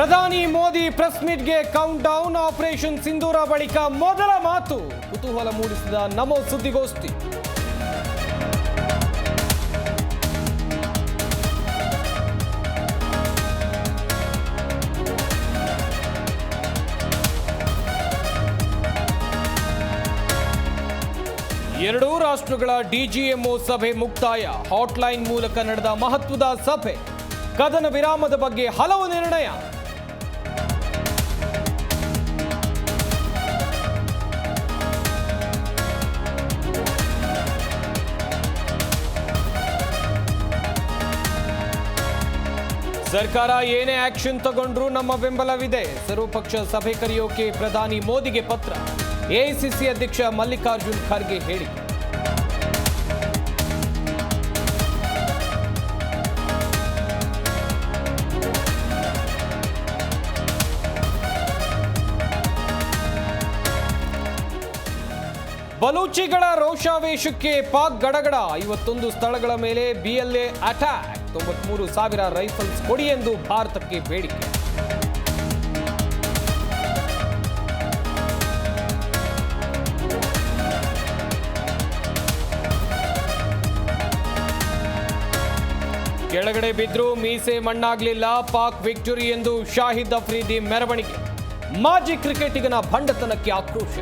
ಪ್ರಧಾನಿ ಮೋದಿ ಪ್ರೆಸ್ ಮೀಟ್ಗೆ count down. Operation Sindoor ಬಳಿಕ ಮೊದಲ ಮಾತು. ಕುತೂಹಲ ಮೂಡಿಸಿದ ನಮೋ ಸುದ್ದಿಗೋಷ್ಠಿ. ಎರಡೂ ರಾಷ್ಟ್ರಗಳ ಡಿಜಿಎಂಒ ಸಭೆ ಮುಕ್ತಾಯ. ಹಾಟ್ಲೈನ್ ಮೂಲಕ ನಡೆದ ಮಹತ್ವದ ಸಭೆ. ಕದನ ವಿರಾಮದ ಬಗ್ಗೆ ಹಲವು ನಿರ್ಣಯ. ಸರ್ಕಾರ ಏನೇ ಆಕ್ಷನ್ ತಗೊಂಡ್ರೂ ನಮ್ಮ ಬೆಂಬಲವಿದೆ. ಸರ್ವಪಕ್ಷ ಸಭೆ ಕರೆಯೋಕೆ ಪ್ರಧಾನಿ ಮೋದಿಗೆ ಪತ್ರ. ಎಐಸಿಸಿ ಅಧ್ಯಕ್ಷ ಮಲ್ಲಿಕಾರ್ಜುನ್ ಖರ್ಗೆ ಹೇಳಿಕೆ. ಬಲೂಚಿಗಳ ರೋಷಾವೇಶಕ್ಕೆ ಪಾಕ್ ಗಡಗಡ. 51 ಸ್ಥಳಗಳ ಮೇಲೆ ಬಿಎಲ್ಎ ಅಟ್ಯಾಕ್. 93,000 ರೈಫಲ್ಸ್ ಕೊಡಿ ಎಂದು ಭಾರತಕ್ಕೆ ಬೇಡಿಕೆ. ಕೆಳಗಡೆ ಬಿದ್ರೂ ಮೀಸೆ ಮಣ್ಣಾಗ್ಲಿಲ್ಲ. ಪಾಕ್ ವಿಕ್ಟರಿ ಎಂದು ಶಾಹಿದ್ ಅಫ್ರಿದಿ ಮೆರವಣಿಗೆ. ಮಾಜಿ ಕ್ರಿಕೆಟಿಗನ ಭಂಡತನಕ್ಕೆ ಆಕ್ರೋಶ.